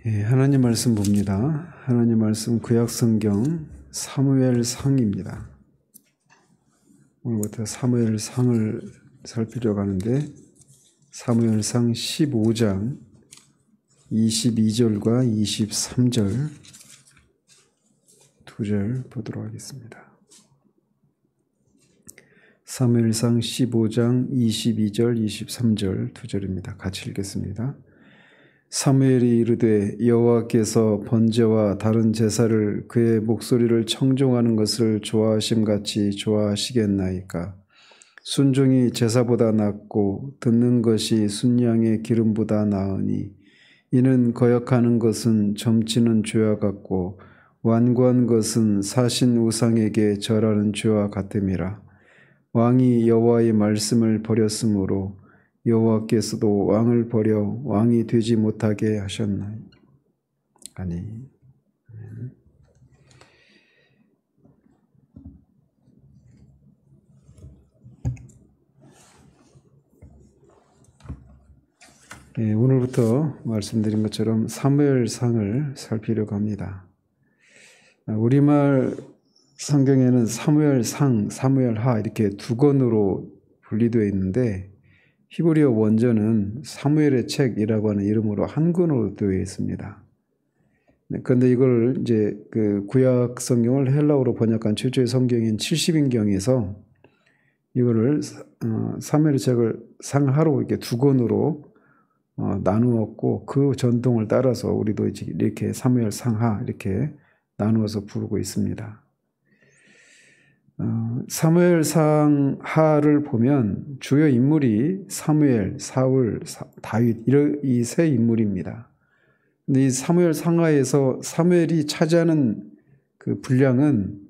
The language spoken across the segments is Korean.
하나님 말씀 봅니다. 하나님 말씀 구약성경 사무엘상입니다. 오늘부터 사무엘상을 살피려고 하는데 사무엘상 15장 22절과 23절 두 절 보도록 하겠습니다. 사무엘상 15장 22절 23절 두 절입니다. 같이 읽겠습니다. 사무엘이 이르되 여호와께서 번제와 다른 제사를 그의 목소리를 청종하는 것을 좋아하심같이 좋아하시겠나이까. 순종이 제사보다 낫고 듣는 것이 순양의 기름보다 나으니 이는 거역하는 것은 점치는 죄와 같고 완고한 것은 사신 우상에게 절하는 죄와 같음이라. 왕이 여호와의 말씀을 버렸으므로 여호와께서도 왕을 버려 왕이 되지 못하게 하셨나니. 아니. 오늘부터 말씀드린 것처럼 사무엘상을 살피려고 합니다. 우리말 성경에는 사무엘상, 사무엘하 이렇게 두 권으로 분리되어 있는데 히브리어 원전은 사무엘의 책이라고 하는 이름으로 한 권으로 되어 있습니다. 그런데 이걸 이제 그 구약 성경을 헬라어로 번역한 최초의 성경인 70인경에서 이거를 사무엘의 책을 상하로 이렇게 두 권으로 나누었고 그 전통을 따라서 우리도 이렇게 사무엘 상하 이렇게 나누어서 부르고 있습니다. 사무엘 상하를 보면 주요 인물이 사무엘, 사울, 다윗 이 세 인물입니다. 근데 이 사무엘 상하에서 사무엘이 차지하는 그 분량은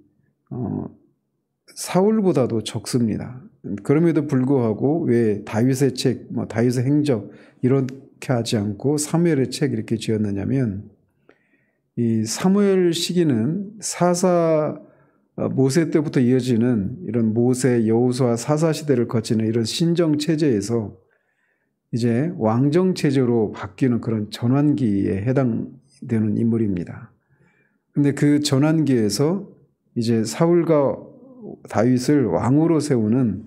사울보다도 적습니다. 그럼에도 불구하고 왜 다윗의 책, 다윗의 행적 이렇게 하지 않고 사무엘의 책 이렇게 지었느냐면 이 사무엘 시기는 모세 때부터 이어지는 이런 모세, 여호수아 사사 시대를 거치는 이런 신정 체제에서 이제 왕정 체제로 바뀌는 그런 전환기에 해당되는 인물입니다. 근데 그 전환기에서 이제 사울과 다윗을 왕으로 세우는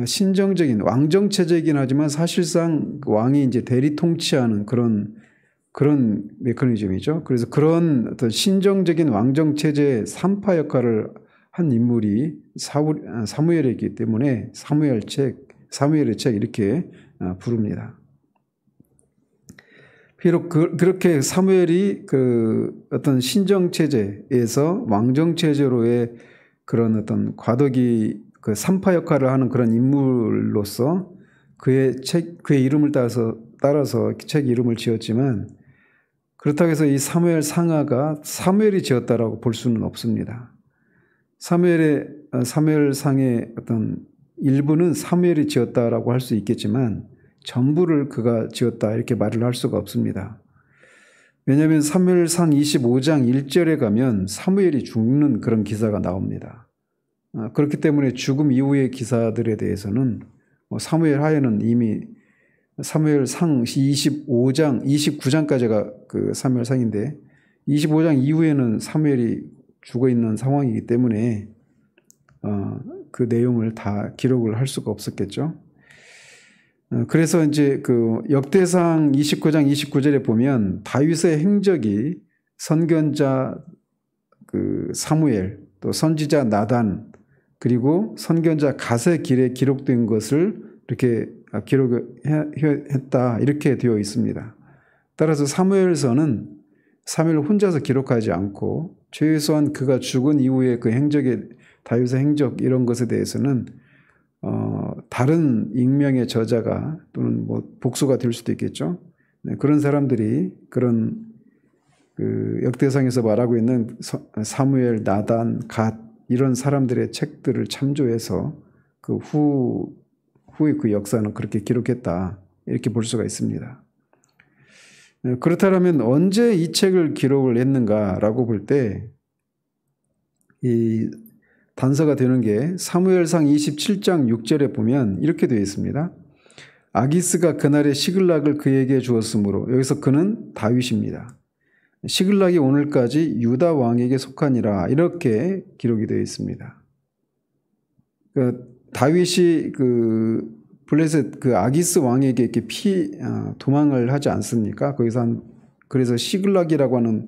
신정적인 왕정 체제이긴 하지만 사실상 왕이 이제 대리 통치하는 그런 메커니즘이죠. 그래서 그런 어떤 신정적인 왕정 체제의 산파 역할을 한 인물이 사무엘이기 때문에 사무엘의 책 이렇게 부릅니다. 비록 그렇게 사무엘이 그 어떤 신정 체제에서 왕정 체제로의 그런 어떤 과도기 그 산파 역할을 하는 그런 인물로서 그의 이름을 따라서 책 이름을 지었지만 그렇다고 해서 이 사무엘 상하가 사무엘이 지었다라고 볼 수는 없습니다. 사무엘상의 어떤 일부는 사무엘이 지었다라고 할 수 있겠지만 전부를 그가 지었다 이렇게 말을 할 수가 없습니다. 왜냐하면 사무엘상 25장 1절에 가면 사무엘이 죽는 그런 기사가 나옵니다. 그렇기 때문에 죽음 이후의 기사들에 대해서는 사무엘 하에는 이미 사무엘상 25장, 29장까지가 그 사무엘상인데 25장 이후에는 사무엘이 죽어 있는 상황이기 때문에 그 내용을 다 기록을 할 수가 없었겠죠. 그래서 이제 그 역대상 29장 29절에 보면 다윗의 행적이 선견자 그 사무엘, 또 선지자 나단, 그리고 선견자 갓의 길에 기록된 것을 이렇게 기록했다 이렇게 되어 있습니다. 따라서 사무엘서는 사무엘 혼자서 기록하지 않고 최소한 그가 죽은 이후에 그 행적의 다윗의 행적 이런 것에 대해서는 다른 익명의 저자가 또는 복수가 될 수도 있겠죠. 그런 사람들이 그런 그 역대상에서 말하고 있는 사무엘, 나단, 갓 이런 사람들의 책들을 참조해서 그 후의 그 역사는 그렇게 기록했다 이렇게 볼 수가 있습니다. 그렇다면 언제 이 책을 기록을 했는가라고 볼 때 이 단서가 되는 게 사무엘상 27장 6절에 보면 이렇게 되어 있습니다. 아기스가 그날의 시글락을 그에게 주었으므로 여기서 그는 다윗입니다. 시글락이 오늘까지 유다 왕에게 속하니라 이렇게 기록이 되어 있습니다. 다윗이 블레셋 아기스 왕에게 이렇게 도망을 하지 않습니까? 거기서 그래서 시글락이라고 하는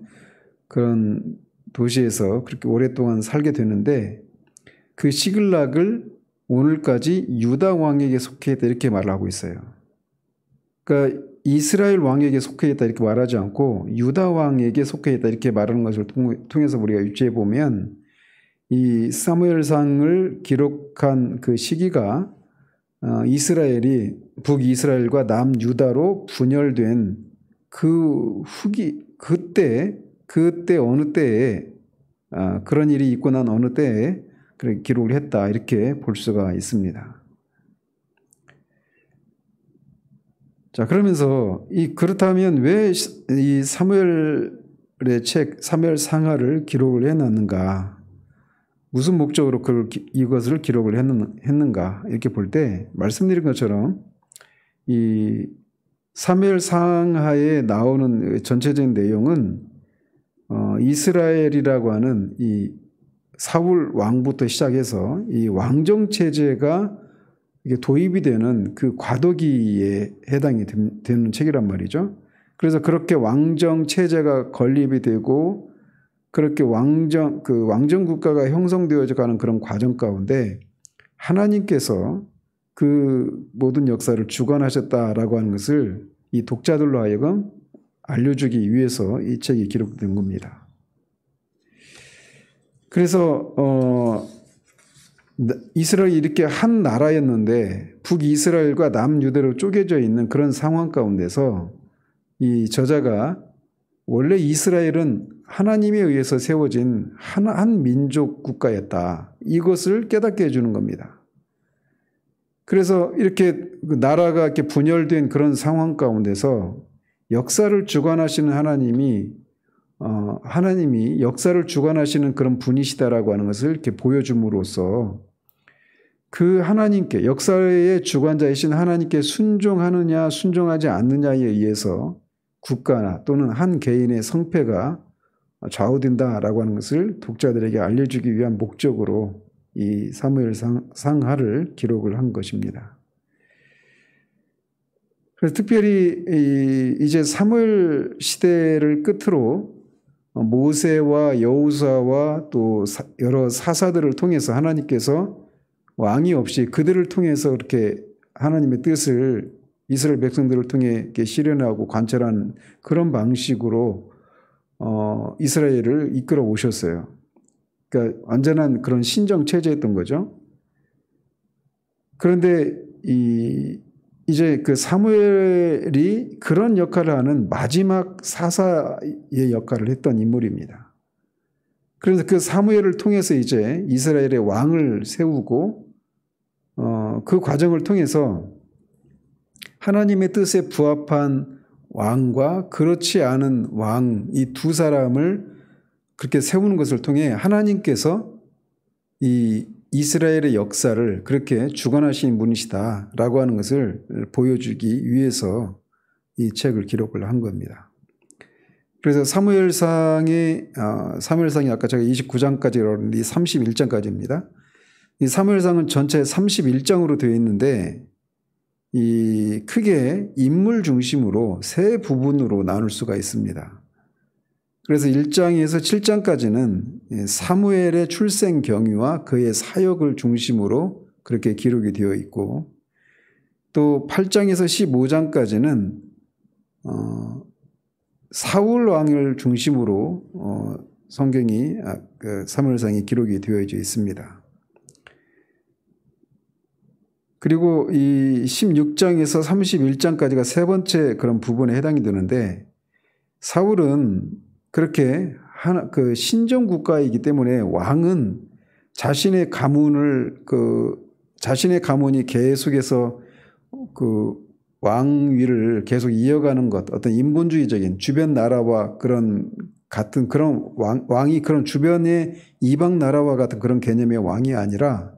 그런 도시에서 그렇게 오랫동안 살게 되는데 그 시글락을 오늘까지 유다 왕에게 속해 있다 이렇게 말을 하고 있어요. 그러니까 이스라엘 왕에게 속해 있다 이렇게 말하지 않고 유다 왕에게 속해 있다 이렇게 말하는 것을 통해서 우리가 유추해 보면 이 사무엘상을 기록한 그 시기가 이스라엘이 북이스라엘과 남유다로 분열된 그 후기 그때 어느 때에 그런 일이 있고 난 어느 때에 그렇게 기록을 했다 이렇게 볼 수가 있습니다. 자, 그러면서 그렇다면 왜 이 사무엘의 책 사무엘상하를 기록을 해놨는가? 무슨 목적으로 이것을 기록을 했는가? 이렇게 볼 때 말씀드린 것처럼 이 사무엘상하에 나오는 전체적인 내용은 이스라엘이라고 하는 이 사울 왕부터 시작해서 이 왕정 체제가 이게 도입이 되는 그 과도기에 해당이 되는 책이란 말이죠. 그래서 그렇게 왕정 체제가 건립이 되고 그렇게 왕정 국가가 형성되어져 가는 그런 과정 가운데 하나님께서 그 모든 역사를 주관하셨다라고 하는 것을 이 독자들로 하여금 알려주기 위해서 이 책이 기록된 겁니다. 그래서 이스라엘이 이렇게 한 나라였는데 북이스라엘과 남유다로 쪼개져 있는 그런 상황 가운데서 이 저자가 원래 이스라엘은 하나님에 의해서 세워진 한 민족 국가였다. 이것을 깨닫게 해주는 겁니다. 그래서 이렇게 나라가 이렇게 분열된 그런 상황 가운데서 역사를 주관하시는 하나님이 역사를 주관하시는 그런 분이시다라고 하는 것을 이렇게 보여줌으로써 그 하나님께 역사의 주관자이신 하나님께 순종하느냐 순종하지 않느냐에 의해서 국가나 또는 한 개인의 성패가 좌우된다라고 하는 것을 독자들에게 알려주기 위한 목적으로 이 사무엘상하를 기록을 한 것입니다. 그래서 특별히 이제 사무엘 시대를 끝으로 모세와 여호수아와 또 여러 사사들을 통해서 하나님께서 왕이 없이 그들을 통해서 이렇게 하나님의 뜻을 이스라엘 백성들을 통해 이렇게 실현하고 관철하는 그런 방식으로 이스라엘을 이끌어 오셨어요. 그러니까 완전한 그런 신정 체제였던 거죠. 그런데 이제 그 사무엘이 그런 역할을 하는 마지막 사사의 역할을 했던 인물입니다. 그래서 그 사무엘을 통해서 이제 이스라엘의 왕을 세우고 그 과정을 통해서 하나님의 뜻에 부합한 왕과 그렇지 않은 왕 이 두 사람을 그렇게 세우는 것을 통해 하나님께서 이 이스라엘의 역사를 그렇게 주관하신 분이시다라고 하는 것을 보여주기 위해서 이 책을 기록을 한 겁니다. 그래서 사무엘상이 아까 제가 29장까지라고 했는데 31장까지입니다. 이 사무엘상은 전체 31장으로 되어 있는데 이 크게 인물 중심으로 세 부분으로 나눌 수가 있습니다. 그래서 1장에서 7장까지는 사무엘의 출생 경위와 그의 사역을 중심으로 그렇게 기록이 되어 있고 또 8장에서 15장까지는 사울 왕을 중심으로 성경이 사무엘상이 기록이 되어져 있습니다. 그리고 이 16장에서 31장까지가 세 번째 그런 부분에 해당이 되는데 사울은 그렇게 그 신정 국가이기 때문에 왕은 자신의 가문이 계속해서 그 왕위를 계속 이어가는 것, 어떤 인본주의적인 주변 나라와 그런 같은 그런 왕이 그런 주변의 이방 나라와 같은 그런 개념의 왕이 아니라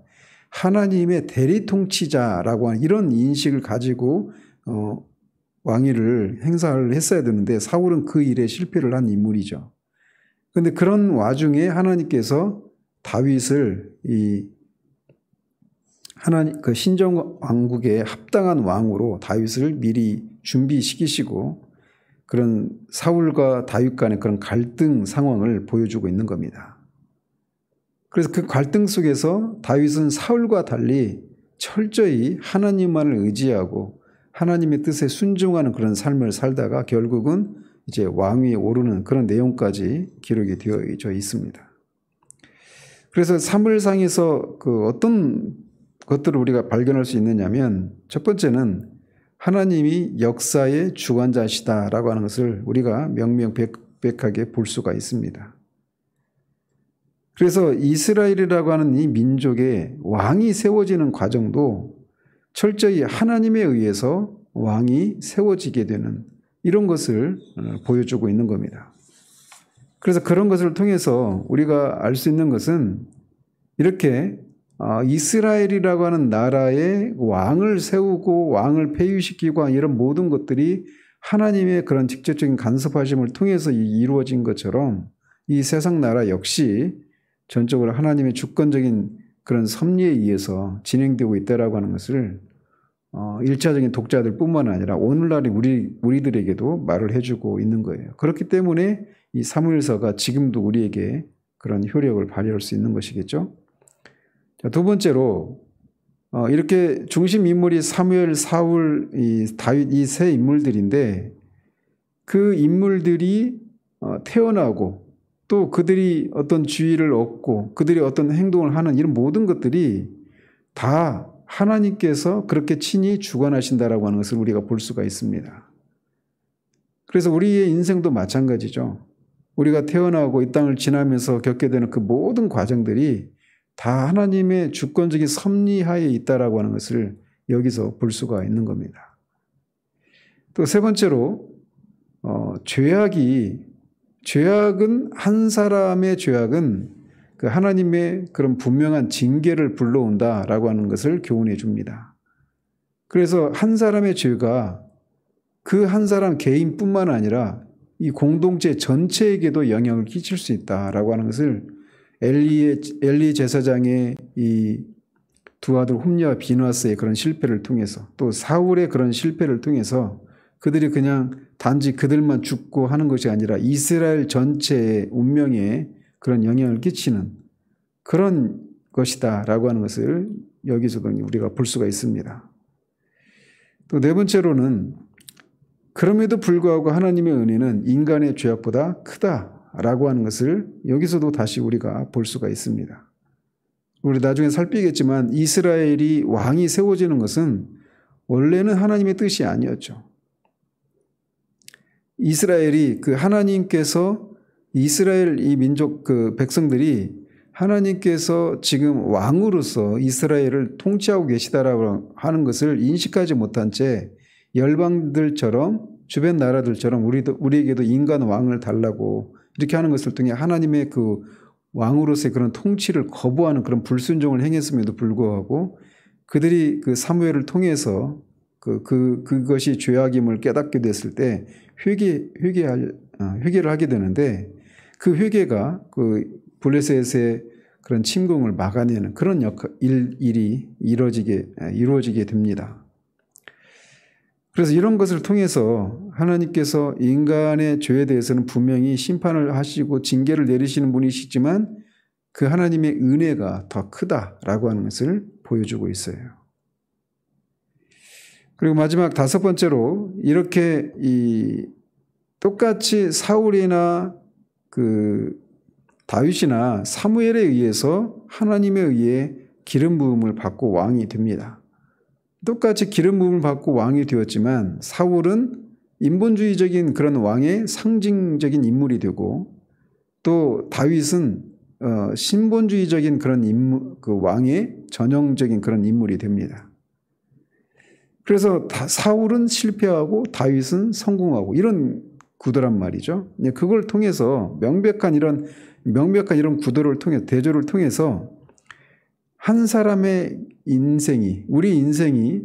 하나님의 대리 통치자라고 하는 이런 인식을 가지고 왕위를 행사를 했어야 되는데 사울은 그 일에 실패를 한 인물이죠. 그런데 그런 와중에 하나님께서 다윗을 그 신정 왕국에 합당한 왕으로 다윗을 미리 준비시키시고 그런 사울과 다윗 간의 그런 갈등 상황을 보여주고 있는 겁니다. 그래서 그 갈등 속에서 다윗은 사울과 달리 철저히 하나님만을 의지하고 하나님의 뜻에 순종하는 그런 삶을 살다가 결국은 이제 왕위에 오르는 그런 내용까지 기록이 되어져 있습니다. 그래서 사무엘상에서 그 어떤 것들을 우리가 발견할 수 있느냐면 첫 번째는 하나님이 역사의 주관자시다라고 하는 것을 우리가 명명백백하게 볼 수가 있습니다. 그래서 이스라엘이라고 하는 이 민족의 왕이 세워지는 과정도 철저히 하나님에 의해서 왕이 세워지게 되는 이런 것을 보여주고 있는 겁니다. 그래서 그런 것을 통해서 우리가 알 수 있는 것은 이렇게 이스라엘이라고 하는 나라의 왕을 세우고 왕을 폐위시키고 이런 모든 것들이 하나님의 그런 직접적인 간섭하심을 통해서 이루어진 것처럼 이 세상 나라 역시 전적으로 하나님의 주권적인 그런 섭리에 의해서 진행되고 있다라고 하는 것을 1차적인 독자들 뿐만 아니라 오늘날의 우리들에게도 말을 해주고 있는 거예요. 그렇기 때문에 이 사무엘서가 지금도 우리에게 그런 효력을 발휘할 수 있는 것이겠죠. 자, 두 번째로 이렇게 중심 인물이 사무엘, 사울, 다윗 이 세 인물들인데 그 인물들이 태어나고 또 그들이 어떤 지위를 얻고 그들이 어떤 행동을 하는 이런 모든 것들이 다 하나님께서 그렇게 친히 주관하신다라고 하는 것을 우리가 볼 수가 있습니다. 그래서 우리의 인생도 마찬가지죠. 우리가 태어나고 이 땅을 지나면서 겪게 되는 그 모든 과정들이 다 하나님의 주권적인 섭리하에 있다라고 하는 것을 여기서 볼 수가 있는 겁니다. 또 세 번째로 죄악은 한 사람의 죄악은 그 하나님의 그런 분명한 징계를 불러온다라고 하는 것을 교훈해 줍니다. 그래서 한 사람의 죄가 그 한 사람 개인뿐만 아니라 이 공동체 전체에게도 영향을 끼칠 수 있다라고 하는 것을 엘리 제사장의 이 두 아들 홈리와 비느하스의 그런 실패를 통해서 또 사울의 그런 실패를 통해서 그들이 그냥 단지 그들만 죽고 하는 것이 아니라 이스라엘 전체의 운명에 그런 영향을 끼치는 그런 것이다라고 하는 것을 여기서도 우리가 볼 수가 있습니다. 또 네 번째로는 그럼에도 불구하고 하나님의 은혜는 인간의 죄악보다 크다라고 하는 것을 여기서도 다시 우리가 볼 수가 있습니다. 우리 나중에 살피겠지만 이스라엘이 왕이 세워지는 것은 원래는 하나님의 뜻이 아니었죠. 이스라엘이 그 하나님께서 이스라엘 이 민족 그 백성들이 하나님께서 지금 왕으로서 이스라엘을 통치하고 계시다라고 하는 것을 인식하지 못한 채 열방들처럼 주변 나라들처럼 우리에게도 인간 왕을 달라고 이렇게 하는 것을 통해 하나님의 그 왕으로서의 그런 통치를 거부하는 그런 불순종을 행했음에도 불구하고 그들이 그 사무엘을 통해서 그것이 죄악임을 깨닫게 됐을 때 회개를 하게 되는데 그 회개가 그 블레셋의 그런 침공을 막아내는 그런 일이 이루어지게 됩니다. 그래서 이런 것을 통해서 하나님께서 인간의 죄에 대해서는 분명히 심판을 하시고 징계를 내리시는 분이시지만 그 하나님의 은혜가 더 크다라고 하는 것을 보여주고 있어요. 그리고 마지막 다섯 번째로 이렇게 똑같이 사울이나 그 다윗이나 사무엘에 의해서 하나님에 의해 기름 부음을 받고 왕이 됩니다. 똑같이 기름 부음을 받고 왕이 되었지만 사울은 인본주의적인 그런 왕의 상징적인 인물이 되고 또 다윗은 신본주의적인 그런 인물, 그 왕의 전형적인 그런 인물이 됩니다. 그래서 사울은 실패하고 다윗은 성공하고 이런 구도란 말이죠. 그걸 통해서 명백한 이런 구도를 통해 대조를 통해서 한 사람의 인생이, 우리 인생이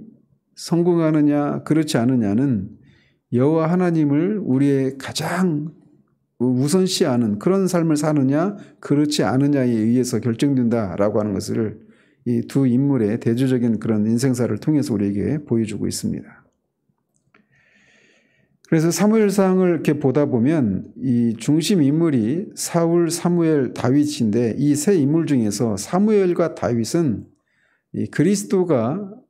성공하느냐 그렇지 않느냐는 여호와 하나님을 우리의 가장 우선시하는 그런 삶을 사느냐 그렇지 않느냐에 의해서 결정된다라고 하는 것을 이 두 인물의 대조적인 그런 인생사를 통해서 우리에게 보여주고 있습니다. 그래서 사무엘상을 이렇게 보다 보면 이 중심 인물이 사울, 사무엘, 다윗인데 이 세 인물 중에서 사무엘과 다윗은 이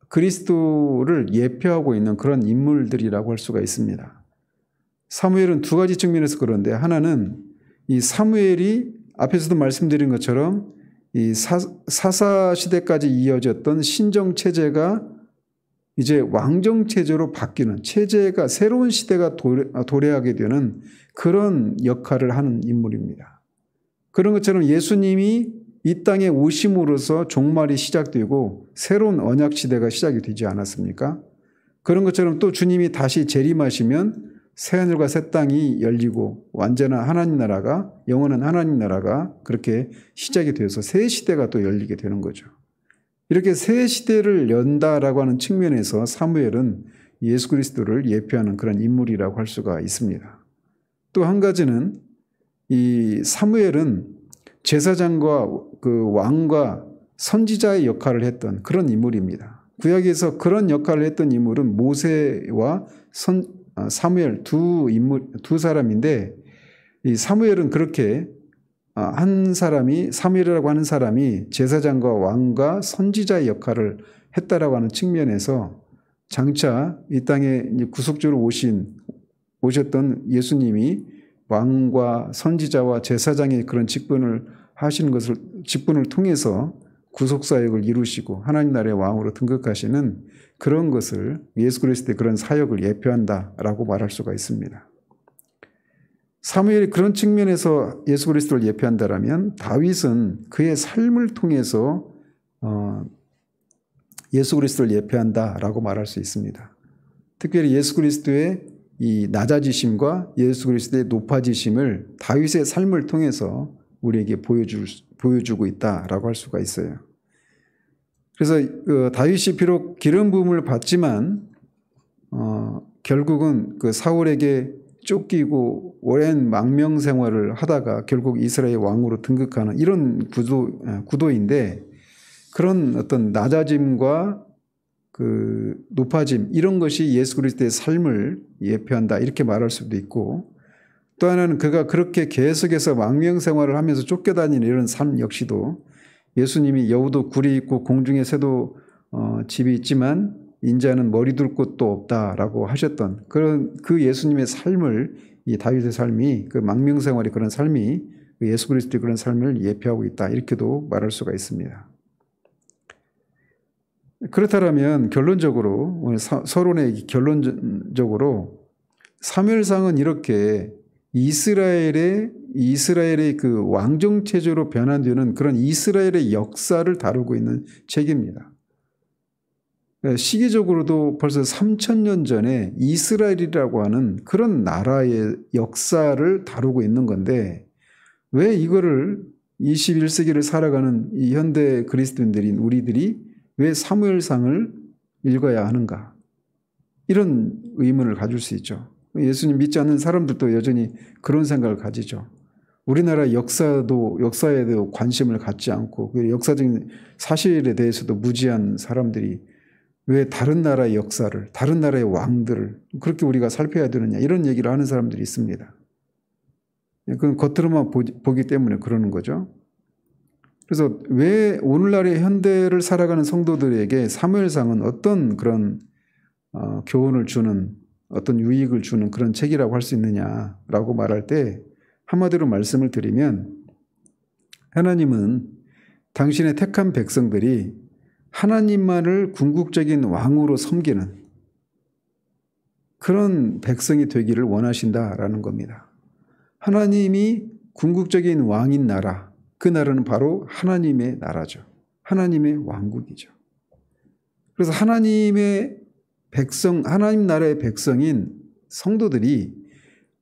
그리스도를 예표하고 있는 그런 인물들이라고 할 수가 있습니다. 사무엘은 두 가지 측면에서 그런데 하나는 이 사무엘이 앞에서도 말씀드린 것처럼 이 사사 시대까지 이어졌던 신정 체제가 이제 왕정 체제로 바뀌는 체제가 새로운 시대가 도래하게 되는 그런 역할을 하는 인물입니다. 그런 것처럼 예수님이 이 땅에 오심으로써 종말이 시작되고 새로운 언약 시대가 시작이 되지 않았습니까? 그런 것처럼 또 주님이 다시 재림하시면 새하늘과 새 땅이 열리고 완전한 하나님 나라가 영원한 하나님 나라가 그렇게 시작이 되어서 새 시대가 또 열리게 되는 거죠. 이렇게 새 시대를 연다라고 하는 측면에서 사무엘은 예수 그리스도를 예표하는 그런 인물이라고 할 수가 있습니다. 또 한 가지는 이 사무엘은 제사장과 그 왕과 선지자의 역할을 했던 그런 인물입니다. 구약에서 그런 역할을 했던 인물은 모세와 사무엘 두 사람인데 이 사무엘은 그렇게 한 사람이 사무엘이라고 하는 사람이 제사장과 왕과 선지자의 역할을 했다라고 하는 측면에서 장차 이 땅에 구속주로 오셨던 예수님이 왕과 선지자와 제사장의 그런 직분을 하시는 것을 직분을 통해서 구속사역을 이루시고 하나님 나라의 왕으로 등극하시는 그런 것을 예수 그리스도의 그런 사역을 예표한다라고 말할 수가 있습니다. 사무엘이 그런 측면에서 예수 그리스도를 예표한다라면 다윗은 그의 삶을 통해서 예수 그리스도를 예표한다라고 말할 수 있습니다. 특별히 예수 그리스도의 이 낮아지심과 예수 그리스도의 높아지심을 다윗의 삶을 통해서 우리에게 보여주고 있다라고 할 수가 있어요. 그래서 다윗이 비록 기름 부음을 받지만 결국은 그 사울에게 쫓기고 오랜 망명 생활을 하다가 결국 이스라엘 왕으로 등극하는 이런 구도인데 그런 어떤 낮아짐과 그 높아짐 이런 것이 예수 그리스도의 삶을 예표한다 이렇게 말할 수도 있고 또 하나는 그가 그렇게 계속해서 망명 생활을 하면서 쫓겨다니는 이런 삶 역시도 예수님이 여우도 굴이 있고 공중에 새도 집이 있지만 인자는 머리 둘 곳도 없다라고 하셨던 그런 그 예수님의 삶을 이 다윗의 삶이 그 망명 생활의 그런 삶이 예수 그리스도의 그런 삶을 예표하고 있다 이렇게도 말할 수가 있습니다. 그렇다면 결론적으로 오늘 서론의 결론적으로 사무엘상은 이렇게 이스라엘의 그 왕정 체제로 변환되는 그런 이스라엘의 역사를 다루고 있는 책입니다. 시기적으로도 벌써 3000년 전에 이스라엘이라고 하는 그런 나라의 역사를 다루고 있는 건데 왜 이거를 21세기를 살아가는 이 현대 그리스도인들인 우리들이 왜 사무엘상을 읽어야 하는가? 이런 의문을 가질 수 있죠. 예수님 믿지 않는 사람들도 여전히 그런 생각을 가지죠. 우리나라 역사에도 관심을 갖지 않고 역사적인 사실에 대해서도 무지한 사람들이 왜 다른 나라의 역사를, 다른 나라의 왕들을 그렇게 우리가 살펴야 되느냐 이런 얘기를 하는 사람들이 있습니다. 그건 겉으로만 보기 때문에 그러는 거죠. 그래서 왜 오늘날의 현대를 살아가는 성도들에게 사무엘상은 어떤 그런 교훈을 주는 어떤 유익을 주는 그런 책이라고 할 수 있느냐라고 말할 때 한마디로 말씀을 드리면 하나님은 당신의 택한 백성들이 하나님만을 궁극적인 왕으로 섬기는 그런 백성이 되기를 원하신다라는 겁니다. 하나님이 궁극적인 왕인 나라, 그 나라는 바로 하나님의 나라죠. 하나님의 왕국이죠. 그래서 하나님의 백성, 하나님 나라의 백성인 성도들이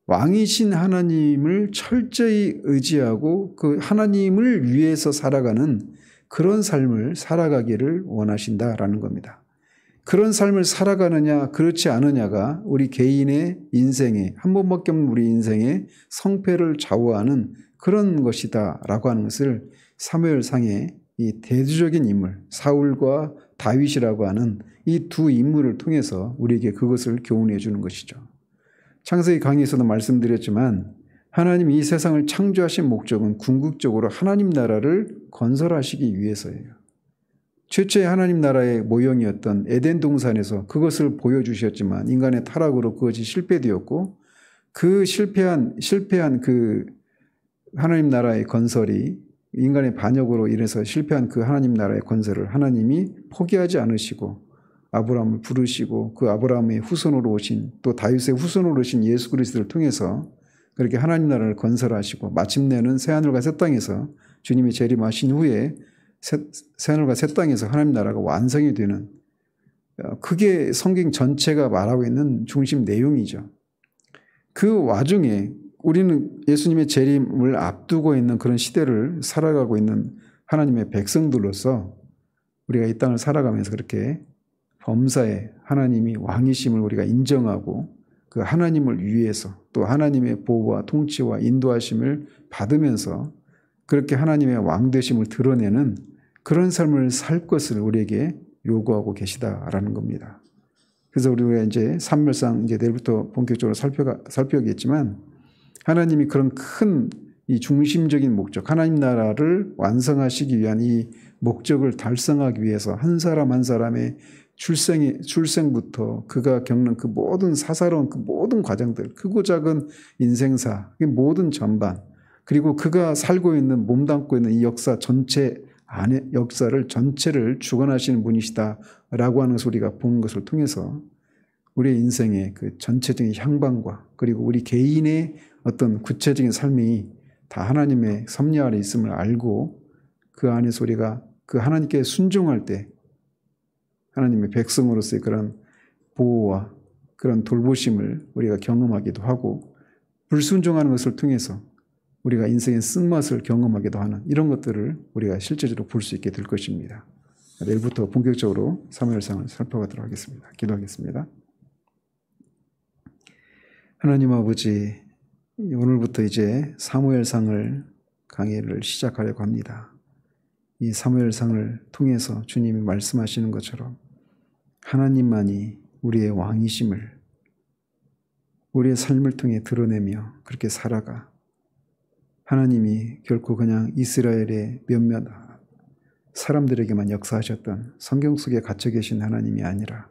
왕이신 하나님을 철저히 의지하고 그 하나님을 위해서 살아가는 그런 삶을 살아가기를 원하신다라는 겁니다. 그런 삶을 살아가느냐 그렇지 않느냐가 우리 개인의 인생에 한 번밖에 없는 우리 인생의 성패를 좌우하는 그런 것이다라고 하는 것을 사무엘상의 이 대조적인 인물 사울과 다윗이라고 하는 이 두 인물을 통해서 우리에게 그것을 교훈해 주는 것이죠. 창세기 강의에서도 말씀드렸지만 하나님이 이 세상을 창조하신 목적은 궁극적으로 하나님 나라를 건설하시기 위해서예요. 최초의 하나님 나라의 모형이었던 에덴 동산에서 그것을 보여주셨지만 인간의 타락으로 그것이 실패되었고 그 실패한 그 하나님 나라의 건설이 인간의 반역으로 인해서 실패한 그 하나님 나라의 건설을 하나님이 포기하지 않으시고 아브라함을 부르시고 그 아브라함의 후손으로 오신 또 다윗의 후손으로 오신 예수 그리스도를 통해서 그렇게 하나님 나라를 건설하시고 마침내는 새하늘과 새 땅에서 주님이 재림하신 후에 새하늘과 새 땅에서 하나님 나라가 완성이 되는 그게 성경 전체가 말하고 있는 중심 내용이죠. 그 와중에 우리는 예수님의 재림을 앞두고 있는 그런 시대를 살아가고 있는 하나님의 백성들로서 우리가 이 땅을 살아가면서 그렇게 범사에 하나님이 왕이심을 우리가 인정하고 그 하나님을 위해서 또 하나님의 보호와 통치와 인도하심을 받으면서 그렇게 하나님의 왕되심을 드러내는 그런 삶을 살 것을 우리에게 요구하고 계시다라는 겁니다. 그래서 우리가 이제 사무엘상 이제 내일부터 본격적으로 살펴보겠지만 하나님이 그런 큰 이 중심적인 목적, 하나님 나라를 완성하시기 위한 이 목적을 달성하기 위해서 한 사람 한 사람의 출생부터 그가 겪는 그 모든 사사로운 그 모든 과정들, 크고 작은 인생사, 모든 전반, 그리고 그가 살고 있는 몸담고 있는 이 역사 전체 안에 역사를 전체를 주관하시는 분이시다라고 하는 소리가 본 것을 통해서 우리의 인생의 그 전체적인 향방과 그리고 우리 개인의 어떤 구체적인 삶이 다 하나님의 섭리 아래 있음을 알고 그 안에서 우리가 그 하나님께 순종할 때 하나님의 백성으로서의 그런 보호와 그런 돌보심을 우리가 경험하기도 하고 불순종하는 것을 통해서 우리가 인생의 쓴맛을 경험하기도 하는 이런 것들을 우리가 실제적으로 볼 수 있게 될 것입니다. 내일부터 본격적으로 사무엘상을 살펴보도록 하겠습니다. 기도하겠습니다. 하나님 아버지, 오늘부터 이제 사무엘상을 강의를 시작하려고 합니다. 이 사무엘상을 통해서 주님이 말씀하시는 것처럼 하나님만이 우리의 왕이심을 우리의 삶을 통해 드러내며 그렇게 살아가 하나님이 결코 그냥 이스라엘의 몇몇 사람들에게만 역사하셨던 성경 속에 갇혀 계신 하나님이 아니라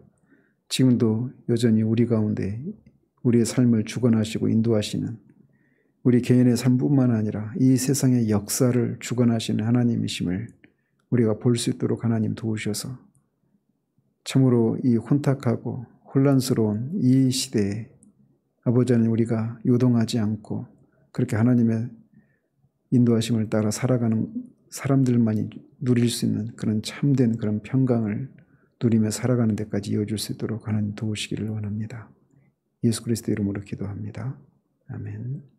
지금도 여전히 우리 가운데 우리의 삶을 주관하시고 인도하시는 우리 개인의 삶뿐만 아니라 이 세상의 역사를 주관하시는 하나님이심을 우리가 볼 수 있도록 하나님 도우셔서 참으로 이 혼탁하고 혼란스러운 이 시대에 아버지 하나님 우리가 요동하지 않고 그렇게 하나님의 인도하심을 따라 살아가는 사람들만이 누릴 수 있는 그런 참된 그런 평강을 누리며 살아가는 데까지 이어줄 수 있도록 하나님 도우시기를 원합니다. 예수 그리스도 이름으로 기도합니다. 아멘.